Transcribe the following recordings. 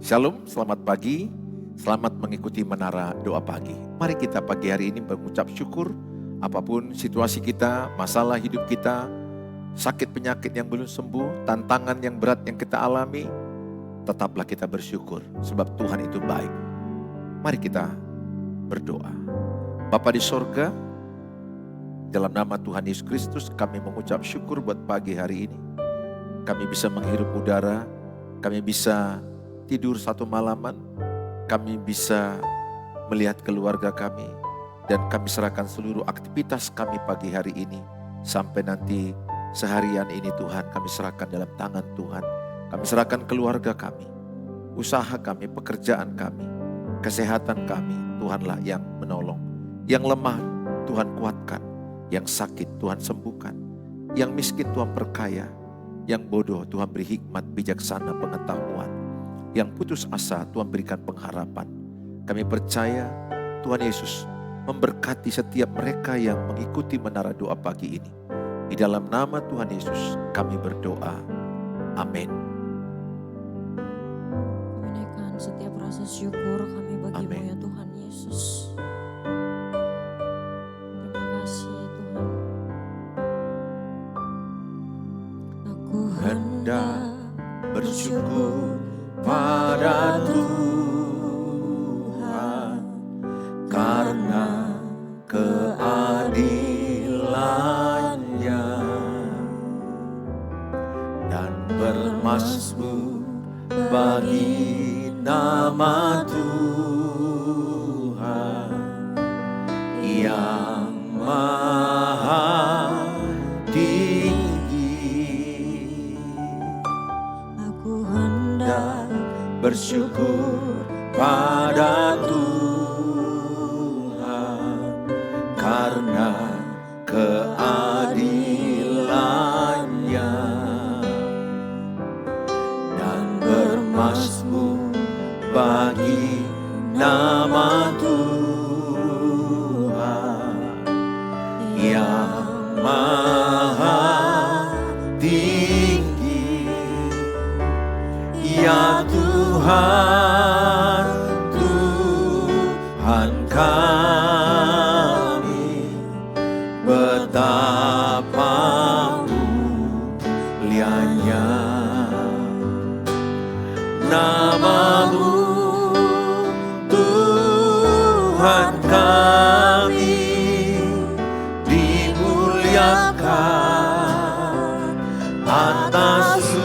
Shalom, selamat pagi, selamat mengikuti Menara Doa Pagi. Mari kita pagi hari ini mengucap syukur, apapun situasi kita, masalah hidup kita, sakit penyakit yang belum sembuh, tantangan yang berat yang kita alami, tetaplah kita bersyukur, sebab Tuhan itu baik. Mari kita berdoa. Bapa di sorga, dalam nama Tuhan Yesus Kristus kami mengucap syukur buat pagi hari ini. Kami bisa menghirup udara, kami bisa tidur satu malaman, kami bisa melihat keluarga kami, dan kami serahkan seluruh aktivitas kami pagi hari ini, sampai nanti seharian ini Tuhan kami serahkan dalam tangan Tuhan. Kami serahkan keluarga kami, usaha kami, pekerjaan kami, kesehatan kami, Tuhanlah yang menolong. Yang lemah Tuhan kuatkan, yang sakit Tuhan sembuhkan, yang miskin Tuhan perkaya, yang bodoh Tuhan beri hikmat, bijaksana, pengetahuan, yang putus asa Tuhan berikan pengharapan. Kami percaya Tuhan Yesus memberkati setiap mereka yang mengikuti Menara Doa Pagi ini. Di dalam nama Tuhan Yesus kami berdoa. Amin. Kami naikkan setiap rasa syukur kami bagimu ya Tuhan Yesus. Terima kasih Tuhan. Aku hendak bersyukur pada Tuhan karena keadilan-Nya dan bermasmur bagi nama Tuhan yang maha tinggi. Aku hendak bersyukur pada Tuhan karena keadilan-Nya dan bermasmur bagi nama Tuhan yang maha tinggi. Ya Tuhan, Tuhan kami, betapa mulianya nama-Mu, Tuhan kami, dimuliakan atas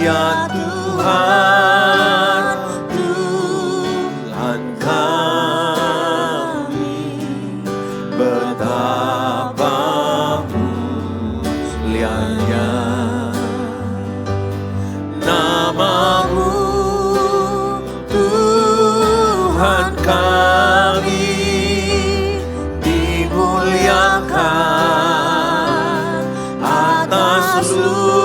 ya Tuhan, Tuhan kami, betapa mulianya nama-Mu, Tuhan kami, dimuliakan atas seluruh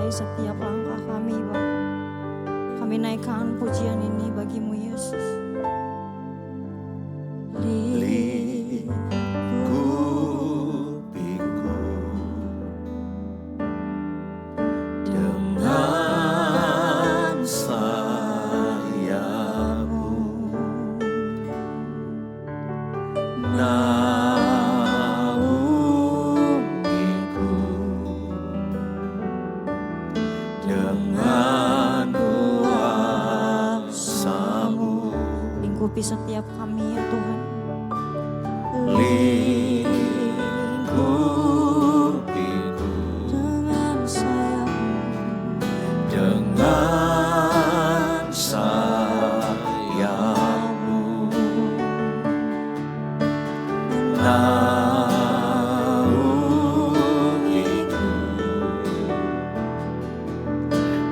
setiap langkah kami, Bapa. Kami naikkan pujian ini bagimu, Yesus. Lingkupiku dengan menghidupi setiap kami ya Tuhan. Lingkupiku Dengan sayap-Mu, dengan sayap-Mu, naungiku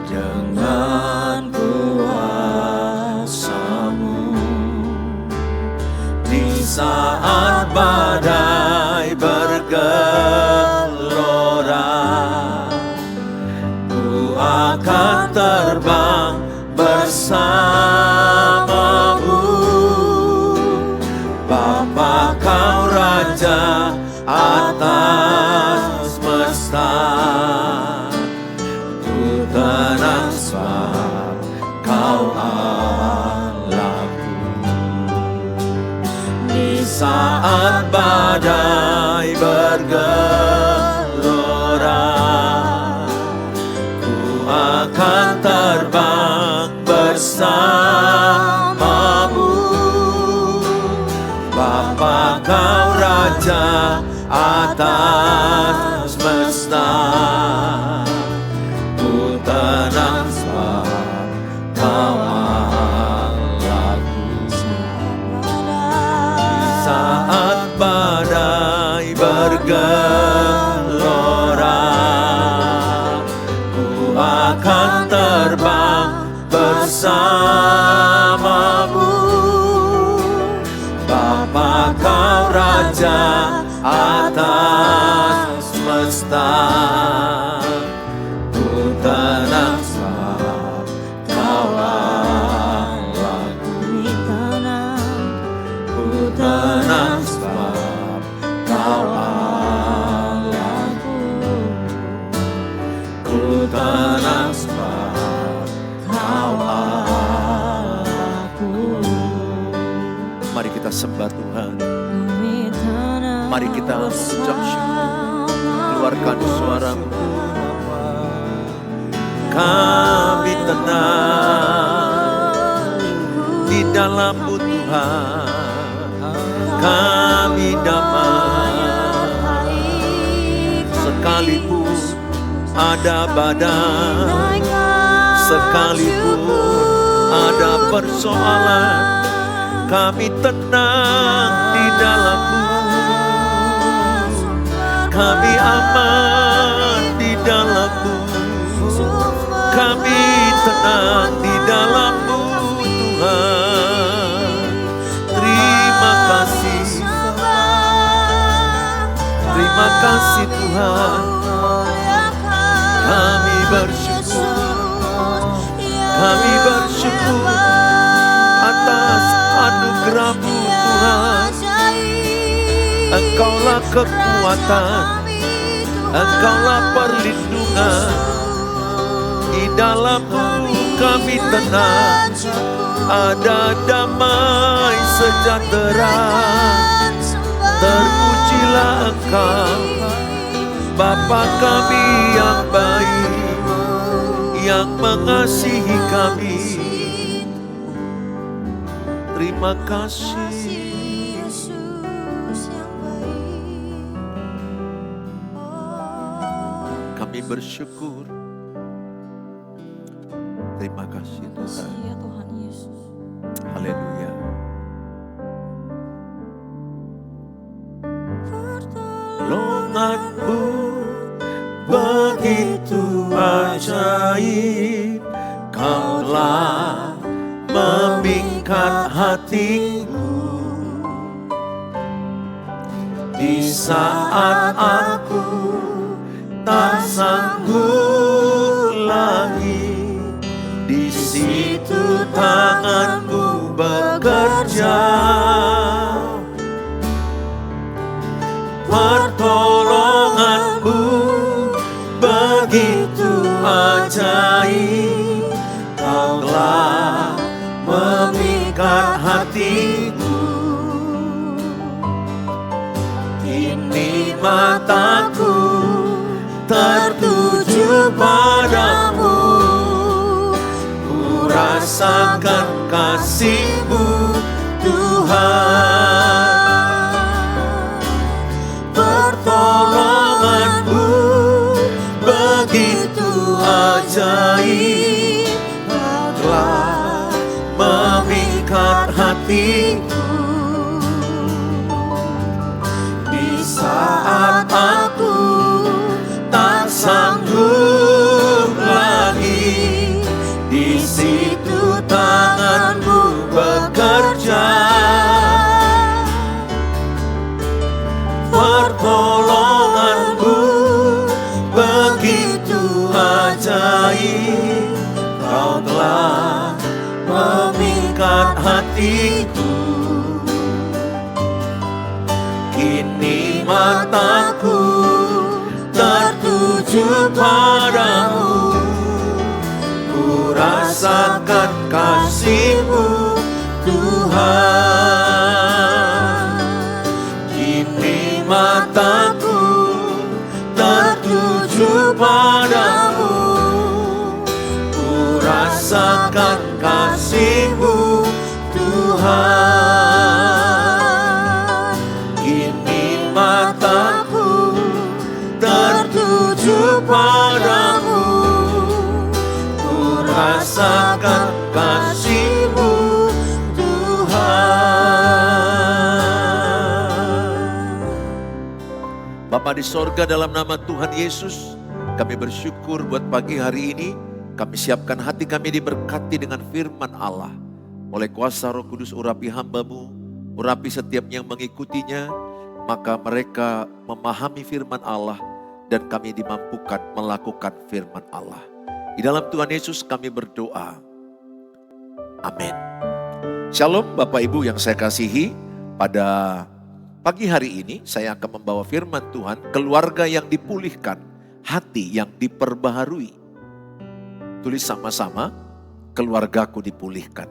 dengan kuasa-Mu. Di saat badai bergelora, ku akan terbang bersama-Mu. Bapa, Kau Raja atas semesta, ku tenang sebab Kau Allahku. Di saat badai bergelora, ku akan terbang bersama-Mu. Bapa, Kau Raja atas semesta, ku tenang sebab Kau Allahku. Saat badai bergelora, ku akan terbang bersama-Mu. Bapa, Kau Raja atas semesta, ku tenang sebab Kau Allahku. Ku tenang sebab Kau Allahku. Ku tenang sebab Kau Allahku. Mari kita sembah Tuhan. Mari kita ucap syukur. Keluarkan suaramu. Kami tenang di dalam-Mu Tuhan. Kami damai sekalipun ada badai, sekalipun ada persoalan, kami tenang di dalam-Mu. Kami aman di dalam-Mu. Kami tenang di dalam-Mu Tuhan. Terima kasih. Terima kasih Tuhan. Kami bersyukur. Kami bersyukur atas anugerah-Mu Tuhan. Engkaulah kekuatan, Engkaulah perlindungan. Di dalam-Mu kami tenang, ada damai sejahtera. Terpujilah Engkau, Bapa kami yang baik, yang mengasihi kami. Terima kasih. Kami bersyukur. Terima kasih Tuhan. Ya Tuhan Yesus. Haleluya. Pertolongan-Mu begitu ajaib. Kau-Lah memingkat hatiku di saat aku tak sanggup lagi. Di situ tangan-Mu bekerja. Pertolongan-Mu begitu ajaib. Kau-Lah memikat hatiku. Kini mataku tertuju padamu. Ku rasakan kasih-Mu Tuhan, pertolongan-Mu begitu ajaib, telah memikat hatiku. Di saat aku tak sanggup lagi, di situ tangan-Mu bekerja. Pertolongan-Mu begitu ajaib, Kau telah memikat hatiku. Kini mataku tertuju padamu, ku rasakan kasih-Mu Tuhan. Kini mataku tertuju padamu, ku rasakan kasih-Mu Tuhan. Kini mataku tertuju padamu, ku rasakan kasih-Mu Tuhan. Bapa di sorga, dalam nama Tuhan Yesus, kami bersyukur buat pagi hari ini. Kami siapkan hati kami diberkati dengan firman Allah. Oleh kuasa Roh Kudus urapi hamba-Mu, urapi setiap yang mengikutinya, maka mereka memahami firman Allah dan kami dimampukan melakukan firman Allah. Di dalam Tuhan Yesus kami berdoa. Amin. Shalom Bapak Ibu yang saya kasihi, pada pagi hari ini saya akan membawa firman Tuhan, keluarga yang dipulihkan, hati yang diperbaharui. Tulis sama-sama, keluargaku dipulihkan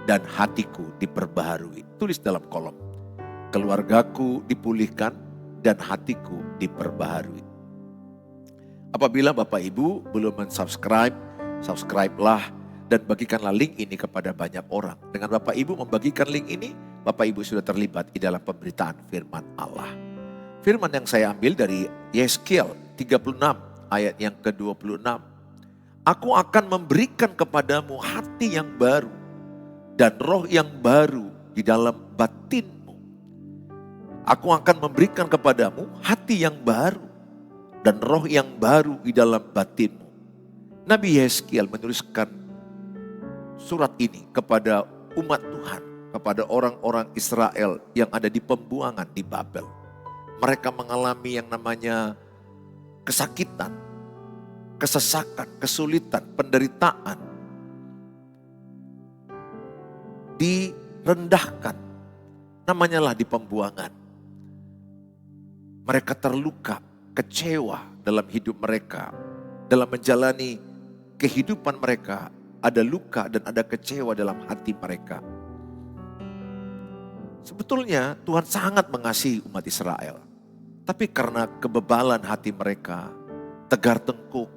dan hatiku diperbaharui. Tulis dalam kolom, keluargaku dipulihkan dan hatiku diperbaharui. Apabila Bapak Ibu belum mensubscribe, subscribe-lah dan bagikanlah link ini kepada banyak orang. Dengan Bapak Ibu membagikan link ini, Bapak Ibu sudah terlibat di dalam pemberitaan firman Allah. Firman yang saya ambil dari Yeskiel 36 ayat yang ke-26. Aku akan memberikan kepadamu hati yang baru dan roh yang baru di dalam batinmu. Aku akan memberikan kepadamu hati yang baru dan roh yang baru di dalam batinmu. Nabi Yeskiel menuliskan surat ini kepada umat Tuhan, kepada orang-orang Israel yang ada di pembuangan di Babel. Mereka mengalami yang namanya kesakitan, kesesakan, kesulitan, penderitaan, direndahkan, namanya lah di pembuangan. Mereka terluka, kecewa dalam hidup mereka, dalam menjalani kehidupan mereka, ada luka dan ada kecewa dalam hati mereka. Sebetulnya Tuhan sangat mengasihi umat Israel, tapi karena kebebalan hati mereka, tegar tengkuk,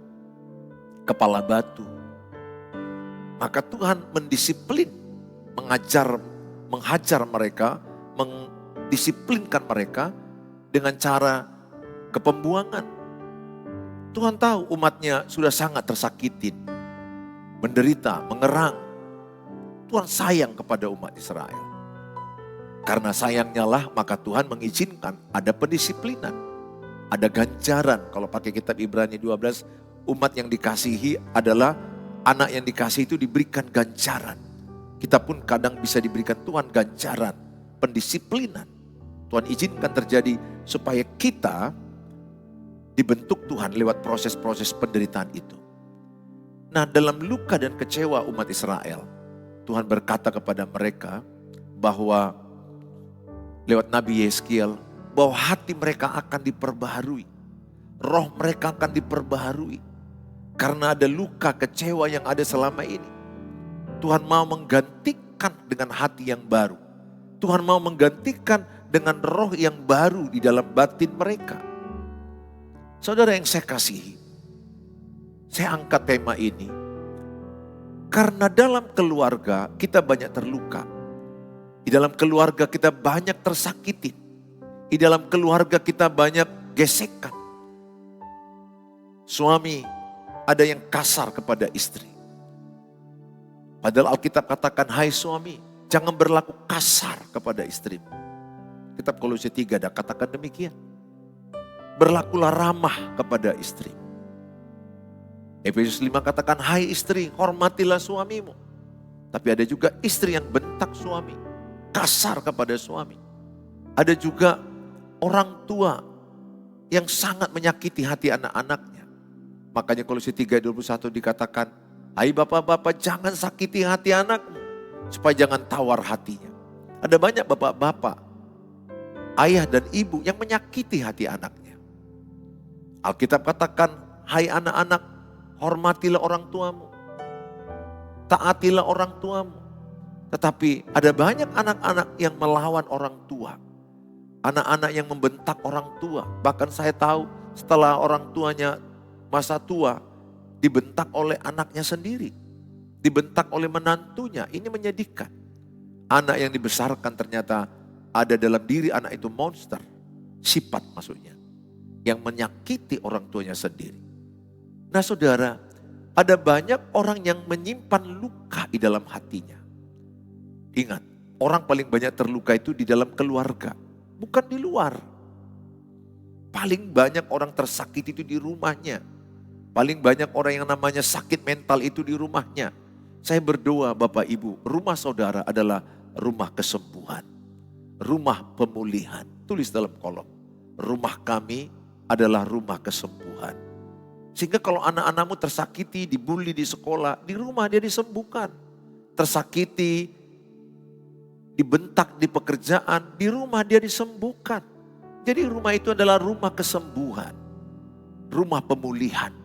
kepala batu, maka Tuhan mendisiplin, menghajar mereka, mendisiplinkan mereka dengan cara kepembuangan. Tuhan tahu umatnya sudah sangat tersakitin, menderita, mengerang. Tuhan sayang kepada umat Israel. Karena sayangnya lah maka Tuhan mengizinkan ada pendisiplinan, ada ganjaran. Kalau pakai kitab Ibrani 12, umat yang dikasihi adalah anak yang dikasihi itu diberikan ganjaran. Kita pun kadang bisa diberikan Tuhan ganjaran, pendisiplinan. Tuhan izinkan terjadi supaya kita dibentuk Tuhan lewat proses-proses penderitaan itu. Nah, dalam luka dan kecewa umat Israel, Tuhan berkata kepada mereka bahwa lewat Nabi Yeskiel, bahwa hati mereka akan diperbaharui. Roh mereka akan diperbaharui. Karena ada luka kecewa yang ada selama ini. Tuhan mau menggantikan dengan hati yang baru. Tuhan mau menggantikan dengan roh yang baru di dalam batin mereka. Saudara yang saya kasihi, saya angkat tema ini. Karena dalam keluarga kita banyak terluka. Di dalam keluarga kita banyak tersakiti. Di dalam keluarga kita banyak gesekan. Suami ada yang kasar kepada istri. Padahal Alkitab katakan, hai suami, jangan berlaku kasar kepada istrimu. Kitab Kolose 3 ada katakan demikian. Berlakulah ramah kepada istri. Efesus 5 katakan, hai istri, hormatilah suamimu. Tapi ada juga istri yang bentak suami, kasar kepada suami. Ada juga orang tua yang sangat menyakiti hati anak-anaknya. Makanya Kolose 3:21 dikatakan, hai bapak-bapak, jangan sakiti hati anakmu, supaya jangan tawar hatinya. Ada banyak bapak-bapak, ayah dan ibu yang menyakiti hati anaknya. Alkitab katakan, hai anak-anak, hormatilah orang tuamu. Taatilah orang tuamu. Tetapi ada banyak anak-anak yang melawan orang tua. Anak-anak yang membentak orang tua. Bahkan saya tahu setelah orang tuanya masa tua, dibentak oleh anaknya sendiri. Dibentak oleh menantunya. Ini menyedihkan. Anak yang dibesarkan ternyata ada dalam diri anak itu monster. Sifat maksudnya. Yang menyakiti orang tuanya sendiri. Nah saudara, ada banyak orang yang menyimpan luka di dalam hatinya. Ingat, orang paling banyak terluka itu di dalam keluarga, bukan di luar. Paling banyak orang tersakiti itu di rumahnya. Paling banyak orang yang namanya sakit mental itu di rumahnya. Saya berdoa Bapak Ibu, rumah saudara adalah rumah kesembuhan. Rumah pemulihan. Tulis dalam kolom. Rumah kami adalah rumah kesembuhan. Sehingga kalau anak-anakmu tersakiti, dibully di sekolah, di rumah dia disembuhkan. Tersakiti, dibentak di pekerjaan, di rumah dia disembuhkan. Jadi rumah itu adalah rumah kesembuhan. Rumah pemulihan.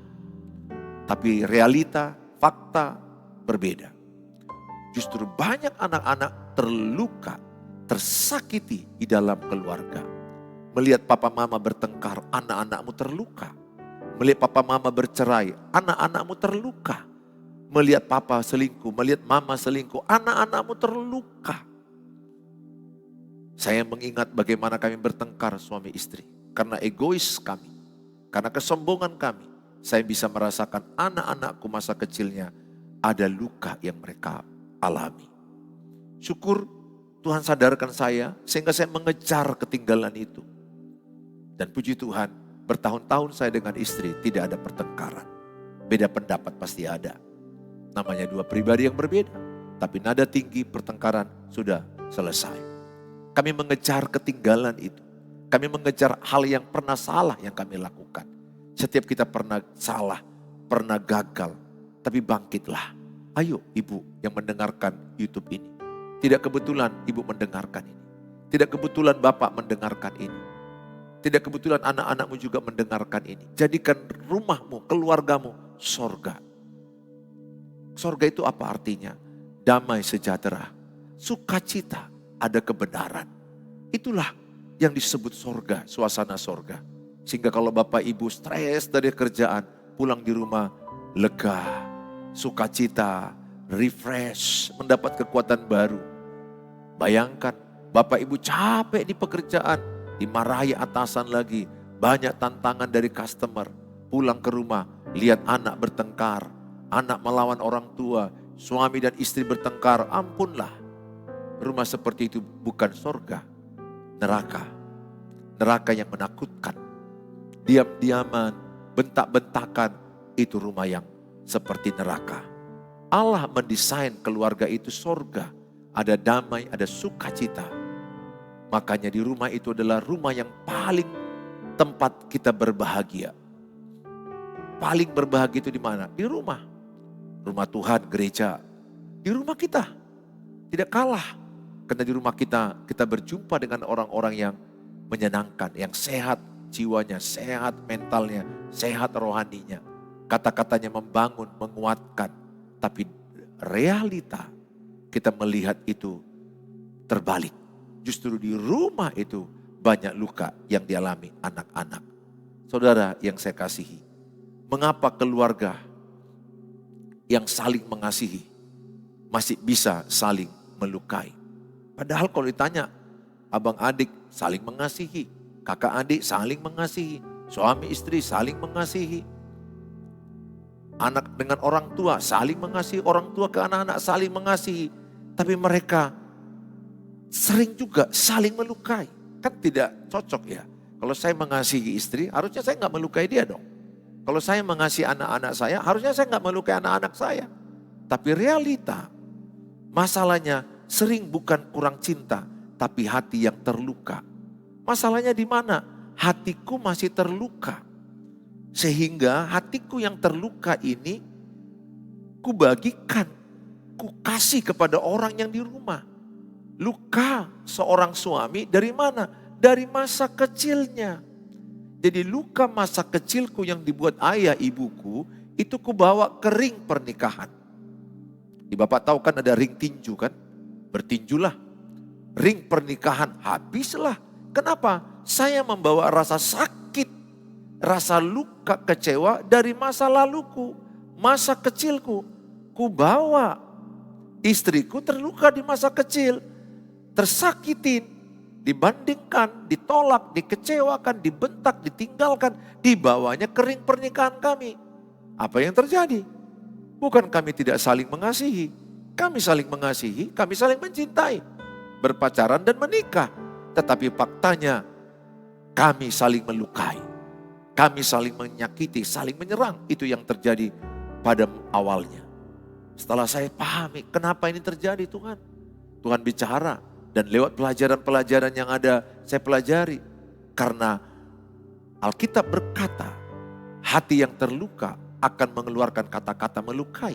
Tapi realita, fakta berbeda. Justru banyak anak-anak terluka, tersakiti di dalam keluarga. Melihat papa mama bertengkar, anak-anakmu terluka. Melihat papa mama bercerai, anak-anakmu terluka. Melihat papa selingkuh, melihat mama selingkuh, anak-anakmu terluka. Saya mengingat bagaimana kami bertengkar suami istri. Karena egois kami, karena kesombongan kami. Saya bisa merasakan anak-anakku masa kecilnya ada luka yang mereka alami. Syukur Tuhan sadarkan saya sehingga saya mengejar ketinggalan itu. Dan puji Tuhan, bertahun-tahun saya dengan istri tidak ada pertengkaran. Beda pendapat pasti ada. Namanya dua pribadi yang berbeda. Tapi nada tinggi pertengkaran sudah selesai. Kami mengejar ketinggalan itu. Kami mengejar hal yang pernah salah yang kami lakukan. Setiap kita pernah salah, pernah gagal. Tapi bangkitlah. Ayo ibu yang mendengarkan YouTube ini. Tidak kebetulan ibu mendengarkan ini. Tidak kebetulan bapak mendengarkan ini. Tidak kebetulan anak-anakmu juga mendengarkan ini. Jadikan rumahmu, keluargamu, sorga. Sorga itu apa artinya? Damai sejahtera, sukacita, ada kebenaran. Itulah yang disebut sorga, suasana sorga. Sehingga kalau bapak ibu stres dari kerjaan, pulang di rumah lega, sukacita, refresh, mendapat kekuatan baru. Bayangkan bapak ibu capek di pekerjaan, dimarahi atasan lagi, banyak tantangan dari customer. Pulang ke rumah, lihat anak bertengkar, anak melawan orang tua, suami dan istri bertengkar, ampunlah. Rumah seperti itu bukan sorga, neraka. Neraka yang menakutkan. Diam-diaman, bentak-bentakan, itu rumah yang seperti neraka. Allah mendesain keluarga itu sorga. Ada damai, ada sukacita. Makanya di rumah itu adalah rumah yang paling tempat kita berbahagia. Paling berbahagia itu di mana? Di rumah. Rumah Tuhan, gereja. Di rumah kita. Tidak kalah. Karena di rumah kita berjumpa dengan orang-orang yang menyenangkan. Yang sehat jiwanya, sehat mentalnya, sehat rohaninya. Kata-katanya membangun, menguatkan. Tapi realita kita melihat itu terbalik. Justru di rumah itu banyak luka yang dialami anak-anak. Saudara yang saya kasihi, mengapa keluarga yang saling mengasihi masih bisa saling melukai? Padahal kalau ditanya, abang adik saling mengasihi, kakak adik saling mengasihi, suami istri saling mengasihi, anak dengan orang tua saling mengasihi, orang tua ke anak-anak saling mengasihi. Tapi mereka sering juga saling melukai. Kan tidak cocok ya. Kalau saya mengasihi istri, harusnya saya nggak melukai dia dong. Kalau saya mengasihi anak-anak saya, harusnya saya nggak melukai anak-anak saya. Tapi realita, masalahnya sering bukan kurang cinta, tapi hati yang terluka. Masalahnya di mana? Hatiku masih terluka. Sehingga hatiku yang terluka ini, kubagikan, ku kasih kepada orang yang di rumah. Luka seorang suami dari mana? Dari masa kecilnya. Jadi luka masa kecilku yang dibuat ayah ibuku, itu kubawa ke ring pernikahan. Bapak tahu kan ada ring tinju kan? Bertinjulah. Ring pernikahan habislah. Kenapa? Saya membawa rasa sakit, rasa luka kecewa dari masa laluku, masa kecilku. Kubawa. Istriku terluka di masa kecil, tersakitin, dibandingkan, ditolak, dikecewakan, dibentak, ditinggalkan, dibawanya ke ring pernikahan kami. Apa yang terjadi? Bukan kami tidak saling mengasihi, kami saling mengasihi, kami saling mencintai, berpacaran dan menikah. Tetapi faktanya kami saling melukai, kami saling menyakiti, saling menyerang. Itu yang terjadi pada awalnya. Setelah saya pahami kenapa ini terjadi, Tuhan bicara. Dan lewat pelajaran-pelajaran yang ada saya pelajari. Karena Alkitab berkata, hati yang terluka akan mengeluarkan kata-kata melukai.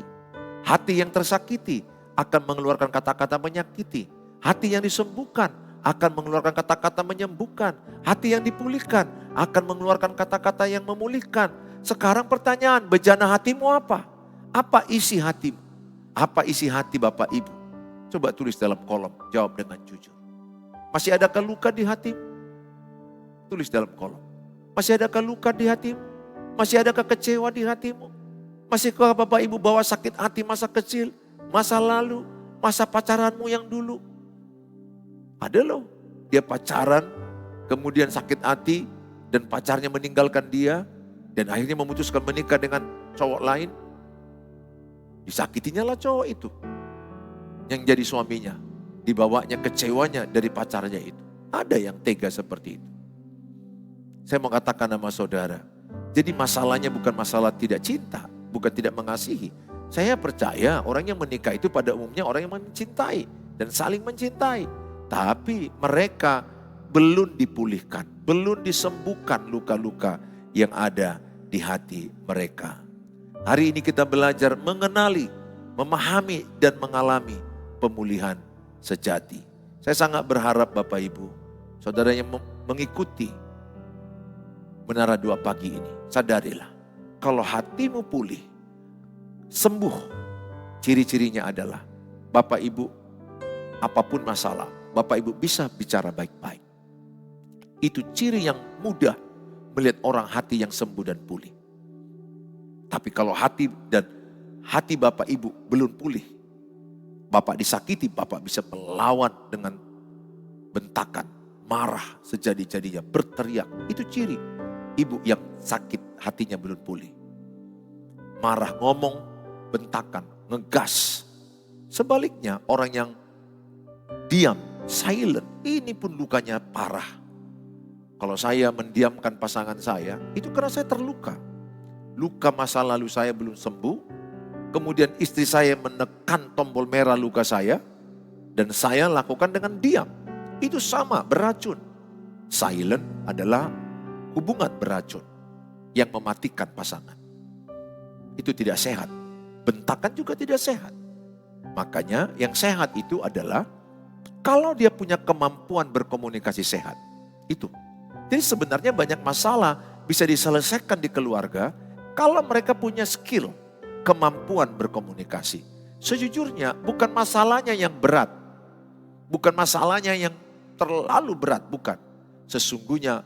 Hati yang tersakiti akan mengeluarkan kata-kata menyakiti. Hati yang disembuhkan akan mengeluarkan kata-kata menyembuhkan. Hati yang dipulihkan akan mengeluarkan kata-kata yang memulihkan. Sekarang pertanyaan, bejana hatimu apa? Apa isi hatimu? Apa isi hati Bapak Ibu? Coba tulis dalam kolom, jawab dengan jujur. Masih adakah luka di hatimu? Tulis dalam kolom. Masih adakah luka di hatimu? Masih adakah kecewa di hatimu? Masihkah Bapak Ibu bawa sakit hati masa kecil, masa lalu, masa pacaranmu yang dulu? Ada loh, dia pacaran, kemudian sakit hati, dan pacarnya meninggalkan dia, dan akhirnya memutuskan menikah dengan cowok lain. Disakitinya lah cowok itu yang jadi suaminya, dibawanya kecewanya dari pacarnya itu. Ada yang tega seperti itu. Saya mau katakan sama saudara, jadi masalahnya bukan masalah tidak cinta, bukan tidak mengasihi. Saya percaya orang yang menikah itu pada umumnya orang yang mencintai dan saling mencintai. Tapi mereka belum dipulihkan, belum disembuhkan luka-luka yang ada di hati mereka. Hari ini kita belajar mengenali, memahami dan mengalami pemulihan sejati. Saya sangat berharap Bapak Ibu, saudara yang mengikuti Menara Doa Pagi ini, sadarilah kalau hatimu pulih, sembuh, ciri-cirinya adalah Bapak Ibu, apapun masalah, Bapak Ibu bisa bicara baik-baik. Itu ciri yang mudah melihat orang hati yang sembuh dan pulih. Tapi kalau hati Bapak Ibu belum pulih, Bapak disakiti, Bapak bisa melawan dengan bentakan, marah sejadi-jadinya, berteriak. Itu ciri ibu yang sakit hatinya belum pulih. Marah, ngomong, bentakan, ngegas. Sebaliknya orang yang diam, silent, ini pun lukanya parah. Kalau saya mendiamkan pasangan saya, itu karena saya terluka. Luka masa lalu saya belum sembuh. Kemudian istri saya menekan tombol merah luka saya. Dan saya lakukan dengan diam. Itu sama, beracun. Silent adalah hubungan beracun. Yang mematikan pasangan. Itu tidak sehat. Bentakan juga tidak sehat. Makanya yang sehat itu adalah kalau dia punya kemampuan berkomunikasi sehat. Itu. Jadi sebenarnya banyak masalah bisa diselesaikan di keluarga kalau mereka punya skill, kemampuan berkomunikasi. Sejujurnya bukan masalahnya yang berat. Bukan masalahnya yang terlalu berat, bukan. Sesungguhnya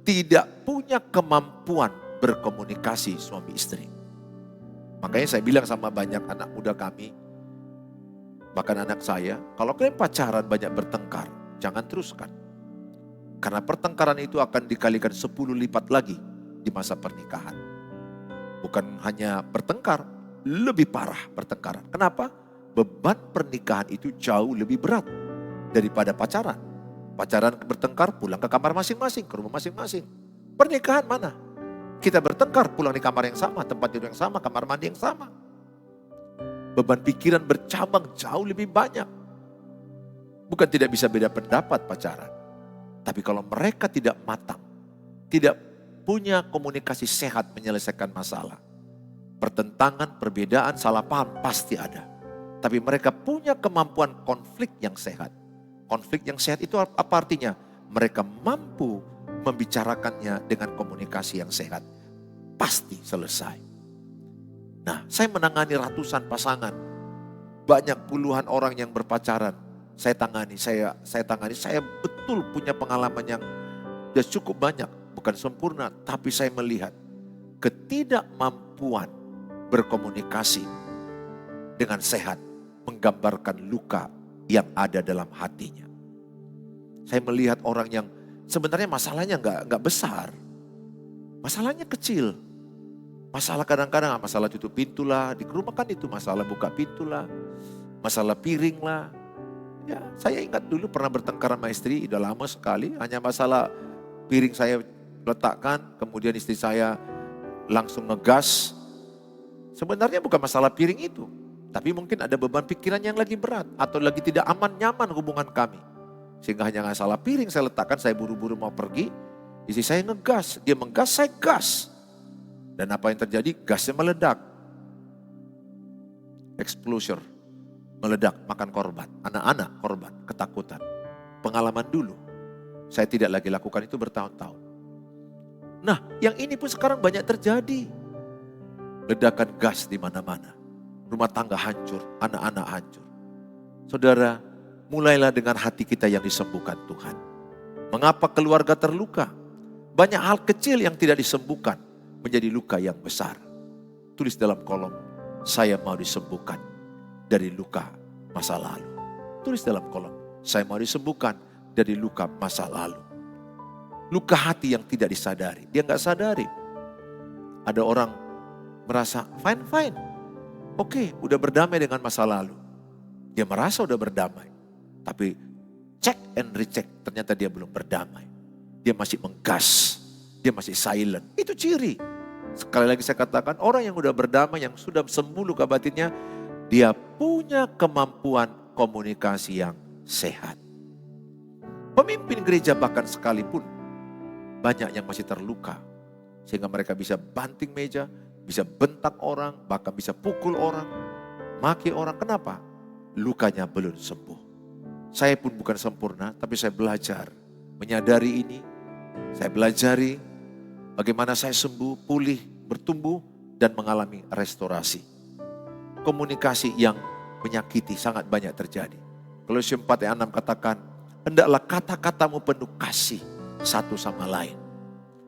tidak punya kemampuan berkomunikasi suami istri. Makanya saya bilang sama banyak anak muda kami, Bahkan anak saya, kalau kalian pacaran banyak bertengkar, jangan teruskan. Karena pertengkaran itu akan dikalikan 10 lipat lagi di masa pernikahan. Bukan hanya bertengkar, lebih parah pertengkaran. Kenapa? Beban pernikahan itu jauh lebih berat daripada pacaran. Pacaran bertengkar, pulang ke kamar masing-masing, ke rumah masing-masing. Pernikahan mana? Kita bertengkar, pulang di kamar yang sama, tempat tidur yang sama, kamar mandi yang sama. Beban pikiran bercabang jauh lebih banyak. Bukan tidak bisa beda pendapat pacaran. Tapi kalau mereka tidak matang, tidak punya komunikasi sehat menyelesaikan masalah. Pertentangan, perbedaan, salah paham pasti ada. Tapi mereka punya kemampuan konflik yang sehat. Konflik yang sehat itu apa artinya? Mereka mampu membicarakannya dengan komunikasi yang sehat. Pasti selesai. Nah, saya menangani ratusan pasangan. Banyak puluhan orang yang berpacaran. Saya tangani. Saya betul punya pengalaman yang sudah cukup banyak. Bukan sempurna, tapi saya melihat ketidakmampuan berkomunikasi dengan sehat menggambarkan luka yang ada dalam hatinya. Saya melihat orang yang sebenarnya masalahnya nggak besar. Masalahnya kecil. Masalah kadang-kadang masalah tutup pintu lah, di rumah kan itu masalah buka pintu lah, masalah piring lah. Ya, saya ingat dulu pernah bertengkar sama istri, udah lama sekali, hanya masalah piring saya letakkan, kemudian istri saya langsung ngegas. Sebenarnya bukan masalah piring itu, tapi mungkin ada beban pikiran yang lagi berat atau lagi tidak aman nyaman hubungan kami. Sehingga hanya masalah piring saya letakkan, saya buru-buru mau pergi, istri saya ngegas, dia menggas, saya gas. Dan apa yang terjadi? Gasnya meledak. Explosion. Meledak, makan korban. Anak-anak korban, ketakutan. Pengalaman dulu. Saya tidak lagi lakukan itu bertahun-tahun. Nah, yang ini pun sekarang banyak terjadi. Ledakan gas di mana-mana. Rumah tangga hancur, anak-anak hancur. Saudara, mulailah dengan hati kita yang disembuhkan Tuhan. Mengapa keluarga terluka? Banyak hal kecil yang tidak disembuhkan menjadi luka yang besar. Tulis dalam kolom, saya mau disembuhkan dari luka masa lalu. Tulis dalam kolom, saya mau disembuhkan dari luka masa lalu. Luka hati yang tidak disadari, dia nggak sadari. Ada orang merasa fine. Oke, udah berdamai dengan masa lalu. Dia merasa udah berdamai. Tapi check and recheck, ternyata dia belum berdamai. Dia masih menggas, dia masih silent. Itu ciri. Sekali lagi saya katakan, orang yang sudah berdamai, yang sudah sembuh luka batinnya, dia punya kemampuan komunikasi yang sehat. Pemimpin gereja bahkan sekalipun, banyak yang masih terluka. Sehingga mereka bisa banting meja, bisa bentak orang, bahkan bisa pukul orang, maki orang. Kenapa? Lukanya belum sembuh. Saya pun bukan sempurna, tapi saya belajar menyadari ini. Saya belajari bagaimana saya sembuh, pulih, bertumbuh, dan mengalami restorasi. Komunikasi yang menyakiti sangat banyak terjadi. Kolose 4 ayat 6 katakan, hendaklah kata-katamu penuh kasih satu sama lain.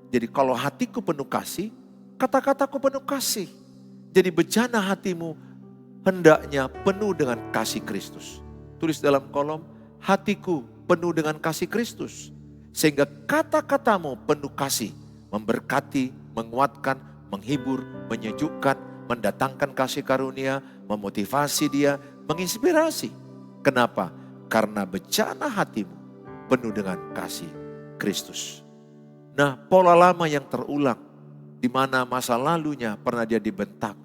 Jadi kalau hatiku penuh kasih, kata-kataku penuh kasih. Jadi bejana hatimu hendaknya penuh dengan kasih Kristus. Tulis dalam kolom, hatiku penuh dengan kasih Kristus. Sehingga kata-katamu penuh kasih, memberkati, menguatkan, menghibur, menyejukkan, mendatangkan kasih karunia, memotivasi dia, menginspirasi. Kenapa? Karena bejana hatimu penuh dengan kasih Kristus. Nah, pola lama yang terulang, di mana masa lalunya pernah dia dibentak,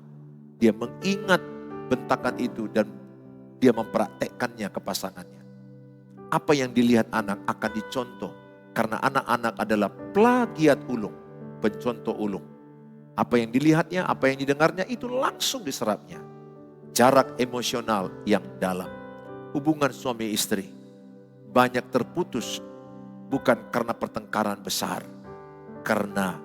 dia mengingat bentakan itu dan dia mempraktekkannya ke pasangannya. Apa yang dilihat anak akan dicontoh. Karena anak-anak adalah plagiat ulung, pencontoh ulung. Apa yang dilihatnya, apa yang didengarnya itu langsung diserapnya. Jarak emosional yang dalam. Hubungan suami istri banyak terputus bukan karena pertengkaran besar. Karena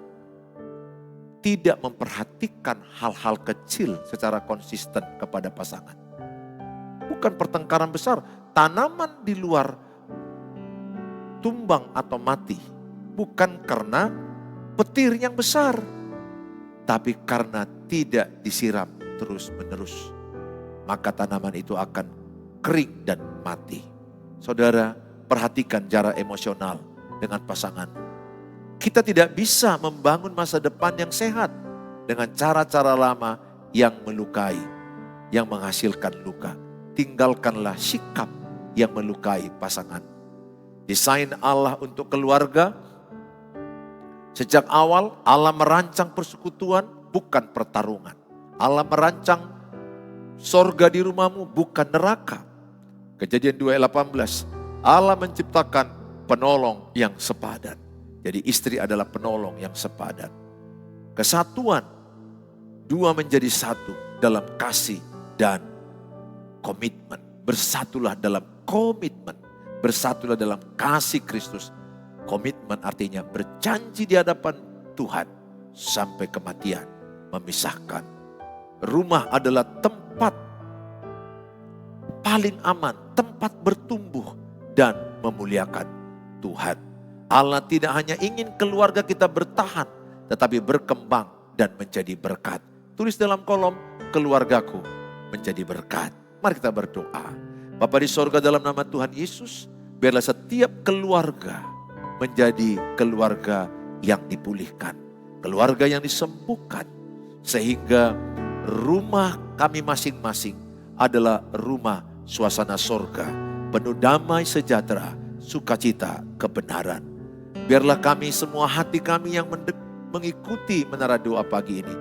tidak memperhatikan hal-hal kecil secara konsisten kepada pasangan. Bukan pertengkaran besar, tanaman di luar tumbang atau mati bukan karena petir yang besar, tapi karena tidak disiram terus-menerus. Maka tanaman itu akan kering dan mati. Saudara, perhatikan jarak emosional dengan pasangan. Kita tidak bisa membangun masa depan yang sehat dengan cara-cara lama yang melukai, yang menghasilkan luka. Tinggalkanlah sikap yang melukai pasangan. Desain Allah untuk keluarga, sejak awal Allah merancang persekutuan bukan pertarungan. Allah merancang sorga di rumahmu bukan neraka. Kejadian 2:18, Allah menciptakan penolong yang sepadan. Jadi istri adalah penolong yang sepadan. Kesatuan, dua menjadi satu dalam kasih dan komitmen. Bersatulah dalam komitmen. Bersatulah dalam kasih Kristus. Komitmen artinya berjanji di hadapan Tuhan sampai kematian memisahkan. Rumah adalah tempat paling aman, tempat bertumbuh dan memuliakan Tuhan. Allah tidak hanya ingin keluarga kita bertahan, tetapi berkembang dan menjadi berkat. Tulis dalam kolom, keluargaku menjadi berkat. Mari kita berdoa. Bapa di sorga, dalam nama Tuhan Yesus, biarlah setiap keluarga menjadi keluarga yang dipulihkan. Keluarga yang disembuhkan. Sehingga rumah kami masing-masing adalah rumah suasana sorga. Penuh damai sejahtera, sukacita, kebenaran. Biarlah kami semua, hati kami yang mengikuti menara doa pagi ini,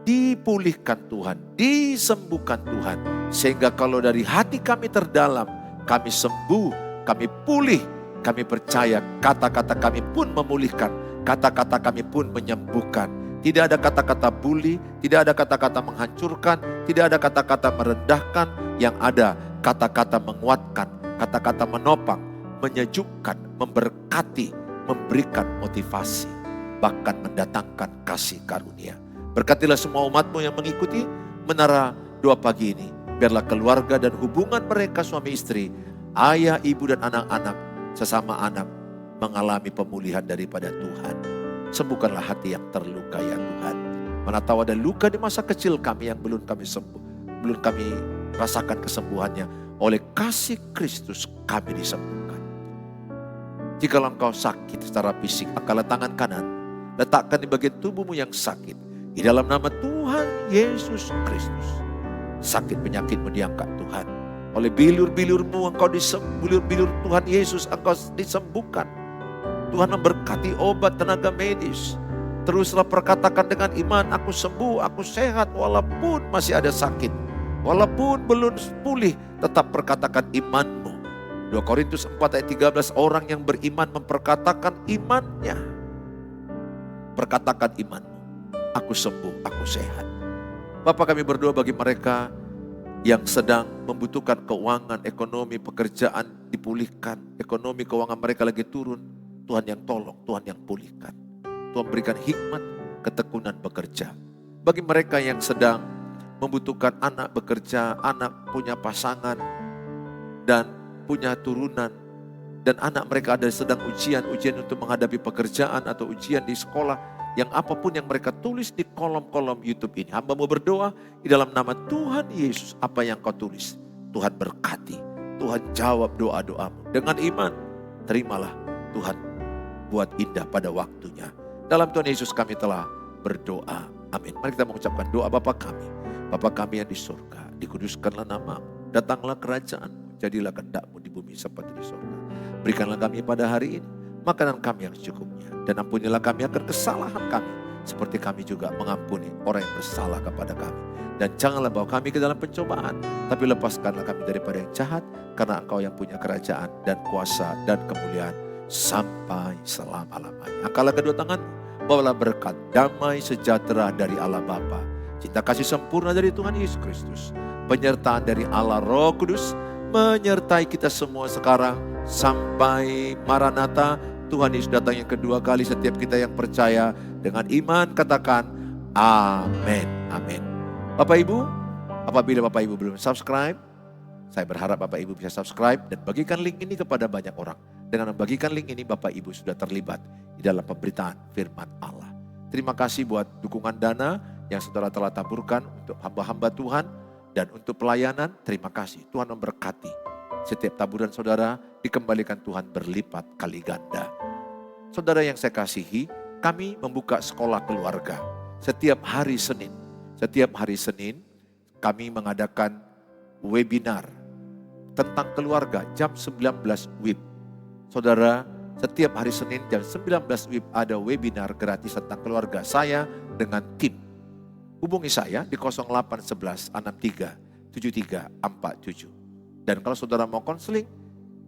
dipulihkan Tuhan, disembuhkan Tuhan. Sehingga kalau dari hati kami terdalam, kami sembuh, kami pulih, kami percaya kata-kata kami pun memulihkan, kata-kata kami pun menyembuhkan. Tidak ada kata-kata bully, tidak ada kata-kata menghancurkan, tidak ada kata-kata merendahkan. Yang ada kata-kata menguatkan, kata-kata menopang, menyejukkan, memberkati, memberikan motivasi, bahkan mendatangkan kasih karunia. Berkatilah semua umat-Mu yang mengikuti menara doa pagi ini. Biarlah keluarga dan hubungan mereka suami istri, ayah, ibu dan anak-anak, sesama anak mengalami pemulihan daripada Tuhan. Sembuhkanlah hati yang terluka ya Tuhan. Mana tahu ada luka di masa kecil kami yang belum kami sembuh, belum kami rasakan kesembuhannya. Oleh kasih Kristus kami disembuhkan. Jika engkau sakit secara fisik, angkatlah tangan kanan, letakkan di bagian tubuhmu yang sakit. Di dalam nama Tuhan Yesus Kristus, sakit penyakitmu diangkat Tuhan. Oleh bilur-bilurmu engkau bilur-bilur Tuhan Yesus engkau disembuhkan. Tuhan memberkati obat tenaga medis. Teruslah perkatakan dengan iman, aku sembuh, aku sehat walaupun masih ada sakit. Walaupun belum pulih, tetap perkatakan imanmu. 2 Korintus 4 ayat 13, orang yang beriman memperkatakan imannya. Perkatakan imanmu, aku sembuh, aku sehat. Bapak, kami berdoa bagi mereka yang sedang membutuhkan keuangan, ekonomi, pekerjaan dipulihkan. Ekonomi, keuangan mereka lagi turun. Tuhan yang tolong, Tuhan yang pulihkan. Tuhan berikan hikmat, ketekunan bekerja. Bagi mereka yang sedang membutuhkan anak bekerja, anak punya pasangan, dan punya turunan, dan anak mereka ada sedang ujian untuk menghadapi pekerjaan atau ujian di sekolah, yang apapun yang mereka tulis di kolom-kolom YouTube ini, hamba mau berdoa di dalam nama Tuhan Yesus. Apa yang kau tulis, Tuhan berkati, Tuhan jawab doa-doamu. Dengan iman, terimalah Tuhan buat indah pada waktunya. Dalam Tuhan Yesus kami telah berdoa. Amin. Mari kita mengucapkan doa Bapa kami. Bapa kami yang di surga, dikuduskanlah namamu. Datanglah kerajaan, jadilah kehendak-Mu di bumi seperti di surga. Berikanlah kami pada hari ini makanan kami yang secukupnya. Dan ampunilah kami akan kesalahan kami, seperti kami juga mengampuni orang yang bersalah kepada kami. Dan janganlah bawa kami ke dalam pencobaan, tapi lepaskanlah kami daripada yang jahat, karena Engkau yang punya kerajaan dan kuasa dan kemuliaan sampai selama-lamanya. Angkatlah kedua tangan, bawalah berkat, damai sejahtera dari Allah Bapa, cinta kasih sempurna dari Tuhan Yesus Kristus, penyertaan dari Allah Roh Kudus, menyertai kita semua sekarang sampai Maranatha. Tuhan Yesus datang yang kedua kali. Setiap kita yang percaya dengan iman katakan amin, amin. Bapak Ibu, apabila Bapak Ibu belum subscribe, saya berharap Bapak Ibu bisa subscribe dan bagikan link ini kepada banyak orang. Dengan membagikan link ini, Bapak Ibu sudah terlibat di dalam pemberitaan firman Allah. Terima kasih buat dukungan dana yang saudara telah taburkan untuk hamba-hamba Tuhan Dan untuk pelayanan, terima kasih. Tuhan memberkati. Setiap taburan saudara dikembalikan Tuhan berlipat kali ganda. Saudara yang saya kasihi, kami membuka sekolah keluarga. Setiap hari Senin kami mengadakan webinar tentang keluarga jam 19 WIB. Saudara, setiap hari Senin jam 19 WIB ada webinar gratis tentang keluarga. Saya dengan tim. Hubungi saya di 0811 63 7347. Dan kalau saudara mau konseling,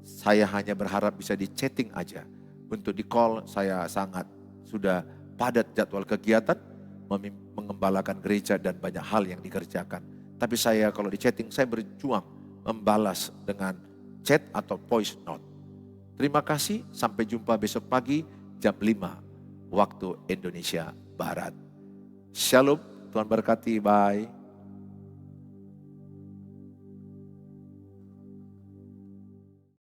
saya hanya berharap bisa di chatting aja. Untuk di call saya sangat sudah padat jadwal kegiatan, mengembalakan gereja dan banyak hal yang dikerjakan. Tapi saya kalau di chatting saya berjuang membalas dengan chat atau voice note. Terima kasih, sampai jumpa besok pagi jam 5 waktu Indonesia Barat. Shalom, Tuhan berkati, bye.